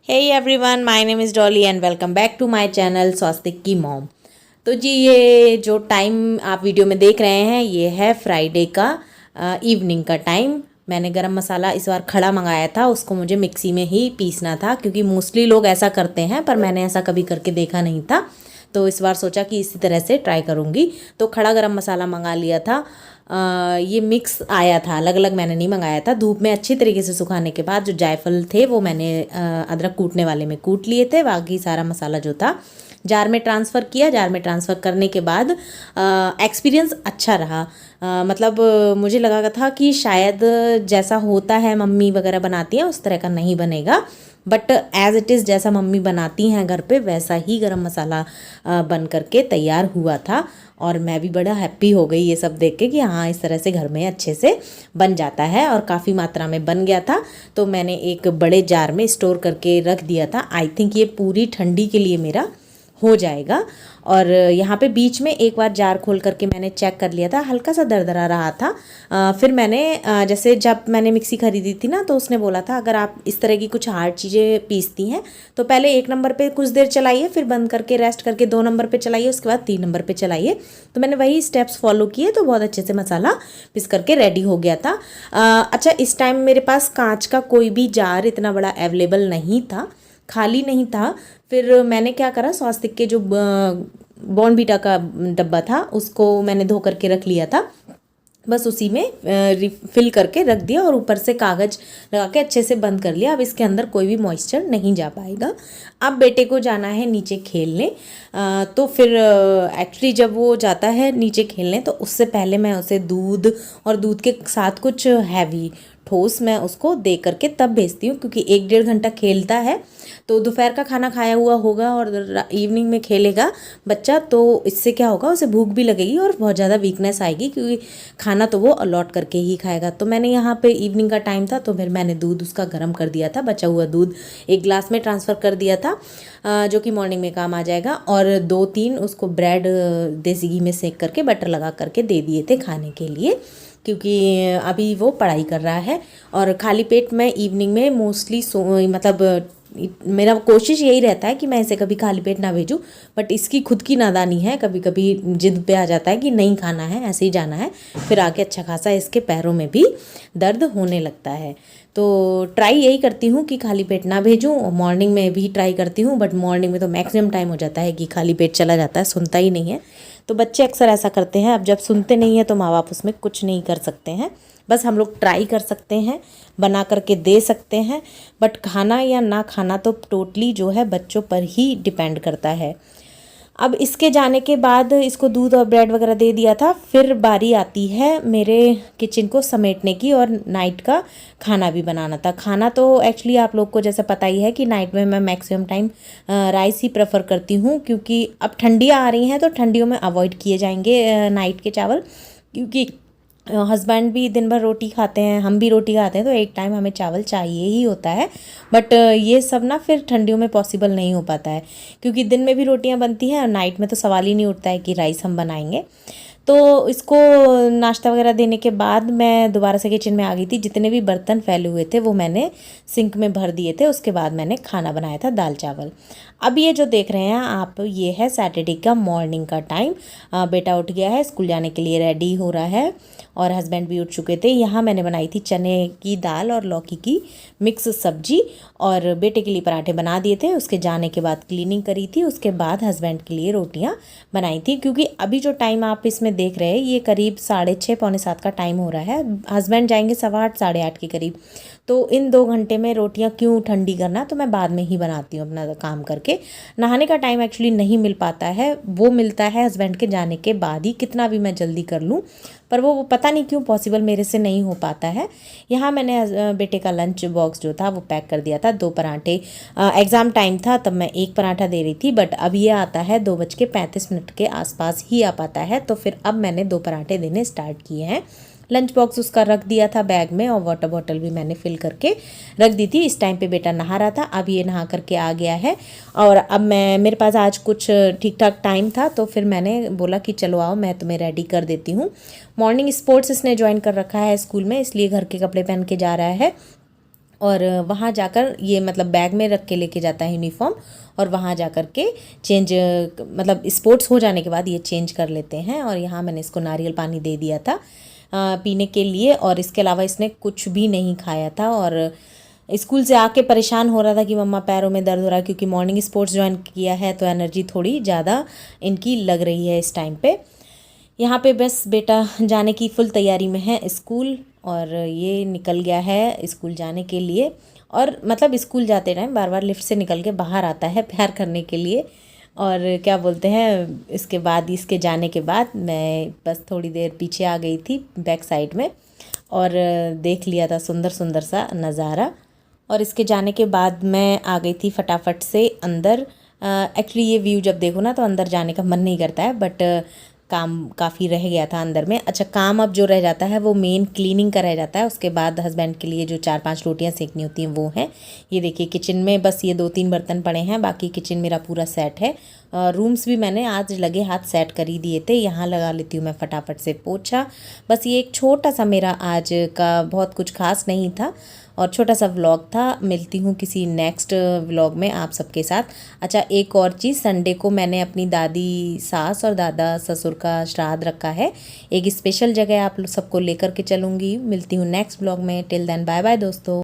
Hey everyone, my name is Dolly and welcome back to my channel Swastik की mom. तो जी, ये जो टाइम आप वीडियो में देख रहे हैं ये है फ्राइडे का इवनिंग का टाइम। मैंने गरम मसाला इस बार खड़ा मंगाया था, उसको मुझे मिक्सी में ही पीसना था क्योंकि मोस्टली लोग ऐसा करते हैं, पर मैंने ऐसा कभी करके देखा नहीं था। तो इस बार सोचा कि इसी तरह से ट्राई करूँगी। तो खड़ा गरम मसाला मंगा लिया था। ये मिक्स आया था, अलग अलग मैंने नहीं मंगाया था। धूप में अच्छी तरीके से सुखाने के बाद जो जायफल थे वो मैंने अदरक कूटने वाले में कूट लिए थे। बाकी सारा मसाला जो था जार में ट्रांसफ़र किया। जार में ट्रांसफ़र करने के बाद एक्सपीरियंस अच्छा रहा। मतलब मुझे लगा था कि शायद जैसा होता है मम्मी वगैरह बनाती हैं उस तरह का नहीं बनेगा, बट एज़ इट इज़ जैसा मम्मी बनाती हैं घर पे वैसा ही गरम मसाला बन करके तैयार हुआ था। और मैं भी बड़ा हैप्पी हो गई ये सब देख के कि हाँ, इस तरह से घर में अच्छे से बन जाता है। और काफ़ी मात्रा में बन गया था, तो मैंने एक बड़े जार में स्टोर करके रख दिया था। आई थिंक ये पूरी ठंडी के लिए मेरा हो जाएगा। और यहाँ पे बीच में एक बार जार खोल करके मैंने चेक कर लिया था, हल्का सा दरदरा रहा था। फिर मैंने जैसे जब मैंने मिक्सी ख़रीदी थी ना, तो उसने बोला था अगर आप इस तरह की कुछ हार्ड चीज़ें पीसती हैं तो पहले 1 नंबर पे कुछ देर चलाइए, फिर बंद करके रेस्ट करके 2 नंबर पे चलाइए, उसके बाद 3 नंबर पे चलाइए। तो मैंने वही स्टेप्स फॉलो किए, तो बहुत अच्छे से मसाला पिस करके रेडी हो गया था। अच्छा, इस टाइम मेरे पास कांच का कोई भी जार इतना बड़ा अवेलेबल नहीं था, खाली नहीं था। फिर मैंने क्या करा, स्वास्तिक के जो बॉर्नवीटा का डब्बा था उसको मैंने धो करके रख लिया था। बस उसी में रिफिल करके रख दिया और ऊपर से कागज़ लगा के अच्छे से बंद कर लिया। अब इसके अंदर कोई भी मॉइस्चर नहीं जा पाएगा। अब बेटे को जाना है नीचे खेलने। तो फिर एक्चुअली जब वो जाता है नीचे खेलने तो उससे पहले मैं उसे दूध और दूध के साथ कुछ हैवी ठोस मैं उसको दे करके तब भेजती हूँ, क्योंकि 1 डेढ़ घंटा खेलता है तो दोपहर का खाना खाया हुआ होगा और इवनिंग में खेलेगा बच्चा, तो इससे क्या होगा, उसे भूख भी लगेगी और बहुत ज़्यादा वीकनेस आएगी, क्योंकि खाना तो वो अलॉट करके ही खाएगा। तो मैंने यहाँ पे इवनिंग का टाइम था तो फिर मैंने दूध उसका गर्म कर दिया था, बचा हुआ दूध एक ग्लास में ट्रांसफ़र कर दिया था, जो कि मॉर्निंग में काम आ जाएगा। और 2-3 उसको ब्रेड देसी घी में सेक करके बटर लगा करके दे दिए थे खाने के लिए, क्योंकि अभी वो पढ़ाई कर रहा है। और खाली पेट मैं इवनिंग में मोस्टली मतलब मेरा कोशिश यही रहता है कि मैं इसे कभी खाली पेट ना भेजूं, बट इसकी खुद की नादानी है, कभी कभी जिद पे आ जाता है कि नहीं खाना है, ऐसे ही जाना है। फिर आके अच्छा खासा इसके पैरों में भी दर्द होने लगता है। तो ट्राई यही करती हूँ कि खाली पेट ना भेजूँ। मॉर्निंग में भी ट्राई करती हूँ, बट मॉर्निंग में तो मैक्सिमम टाइम हो जाता है कि खाली पेट चला जाता है, सुनता ही नहीं है। तो बच्चे अक्सर ऐसा करते हैं। अब जब सुनते नहीं हैं तो माँ बाप उसमें कुछ नहीं कर सकते हैं, बस हम लोग ट्राई कर सकते हैं, बना करके दे सकते हैं। बट खाना या ना खाना तो टोटली जो है बच्चों पर ही डिपेंड करता है। अब इसके जाने के बाद इसको दूध और ब्रेड वगैरह दे दिया था। फिर बारी आती है मेरे किचन को समेटने की और नाइट का खाना भी बनाना था। खाना तो एक्चुअली आप लोग को जैसे पता ही है कि नाइट में मैं मैक्सिमम टाइम राइस ही प्रेफर करती हूँ, क्योंकि अब ठंडियाँ आ रही हैं तो ठंडियों में अवॉइड किए जाएंगे नाइट के चावल, क्योंकि हस्बैंड भी दिन भर रोटी खाते हैं, हम भी रोटी खाते हैं, तो एक टाइम हमें चावल चाहिए ही होता है। बट ये सब ना फिर ठंडियों में पॉसिबल नहीं हो पाता है, क्योंकि दिन में भी रोटियां बनती हैं और नाइट में तो सवाल ही नहीं उठता है कि राइस हम बनाएंगे। तो इसको नाश्ता वगैरह देने के बाद मैं दोबारा से किचन में आ गई थी। जितने भी बर्तन फैले हुए थे वो मैंने सिंक में भर दिए थे। उसके बाद मैंने खाना बनाया था, दाल चावल। अब ये जो देख रहे हैं आप, ये है सैटरडे का मॉर्निंग का टाइम। बेटा उठ गया है, स्कूल जाने के लिए रेडी हो रहा है और हस्बैंड भी उठ चुके थे। यहाँ मैंने बनाई थी चने की दाल और लौकी की मिक्स सब्जी, और बेटे के लिए पराठे बना दिए थे। उसके जाने के बाद क्लीनिंग करी थी, उसके बाद हस्बैंड के लिए रोटियाँ बनाई थी। क्योंकि अभी जो टाइम आप इसमें देख रहे हैं ये करीब 6:30 पौने 7 का टाइम हो रहा है। हस्बैंड जाएंगे 8:15 8:30 के करीब। तो इन 2 घंटे में रोटियां क्यों ठंडी करना, तो मैं बाद में ही बनाती हूँ अपना काम करके। नहाने का टाइम एक्चुअली नहीं मिल पाता है, वो मिलता है हस्बैंड के जाने के बाद ही, कितना भी मैं जल्दी कर लूँ पर वो पता नहीं क्यों पॉसिबल मेरे से नहीं हो पाता है। यहाँ मैंने बेटे का लंच बॉक्स जो था वो पैक कर दिया था। 2 पराठे, एग्ज़ाम टाइम था तब मैं 1 पराठा दे रही थी, बट अब ये आता है 2:35 के आसपास ही आ पाता है। तो फिर अब मैंने 2 पराठे देने स्टार्ट किए हैं। लंच बॉक्स उसका रख दिया था बैग में, और वाटर बॉटल भी मैंने फिल करके रख दी थी। इस टाइम पे बेटा नहा रहा था, अब ये नहा करके आ गया है। और अब मेरे पास आज कुछ ठीक ठाक टाइम था, तो फिर मैंने बोला कि चलो आओ मैं तुम्हें रेडी कर देती हूँ। मॉर्निंग स्पोर्ट्स इसने ज्वाइन कर रखा है स्कूल में, इसलिए घर के कपड़े पहन के जा रहा है। और वहाँ जाकर ये मतलब बैग में रख के लेके जाता है यूनिफॉर्म, और वहाँ जा कर के चेंज मतलब स्पोर्ट्स हो जाने के बाद ये चेंज कर लेते हैं। और यहाँ मैंने इसको नारियल पानी दे दिया था पीने के लिए, और इसके अलावा इसने कुछ भी नहीं खाया था। और स्कूल से आके परेशान हो रहा था कि मम्मा पैरों में दर्द हो रहा है, क्योंकि मॉर्निंग स्पोर्ट्स ज्वाइन किया है तो एनर्जी थोड़ी ज़्यादा इनकी लग रही है इस टाइम पे। यहाँ पे बस बेटा जाने की फुल तैयारी में है स्कूल, और ये निकल गया है स्कूल जाने के लिए। और मतलब स्कूल जाते टाइम बार बार लिफ्ट से निकल के बाहर आता है प्यार करने के लिए। और क्या बोलते हैं, इसके बाद इसके जाने के बाद मैं बस थोड़ी देर पीछे आ गई थी बैक साइड में, और देख लिया था सुंदर सुंदर सा नज़ारा। और इसके जाने के बाद मैं आ गई थी फटाफट से अंदर। एक्चुअली ये व्यू जब देखो ना तो अंदर जाने का मन नहीं करता है, बट काम काफ़ी रह गया था अंदर में। अच्छा, काम अब जो रह जाता है वो मेन क्लीनिंग का रह जाता है। उसके बाद हस्बैंड के लिए जो 4-5 रोटियां सेकनी होती हैं वो हैं। ये देखिए किचन में बस ये 2-3 बर्तन पड़े हैं, बाकी किचन मेरा पूरा सेट है। रूम्स भी मैंने आज लगे हाथ सेट कर ही दिए थे। यहाँ लगा लेती हूँ मैं फटाफट से पोछा। बस ये एक छोटा सा मेरा आज का, बहुत कुछ खास नहीं था और छोटा सा व्लॉग था। मिलती हूँ किसी नेक्स्ट व्लॉग में आप सबके साथ। अच्छा, एक और चीज़, संडे को मैंने अपनी दादी सास और दादा ससुर का श्राद्ध रखा है। एक स्पेशल जगह आप सबको लेकर के चलूँगी। मिलती हूँ नेक्स्ट व्लॉग में। टिल देन बाय बाय दोस्तों।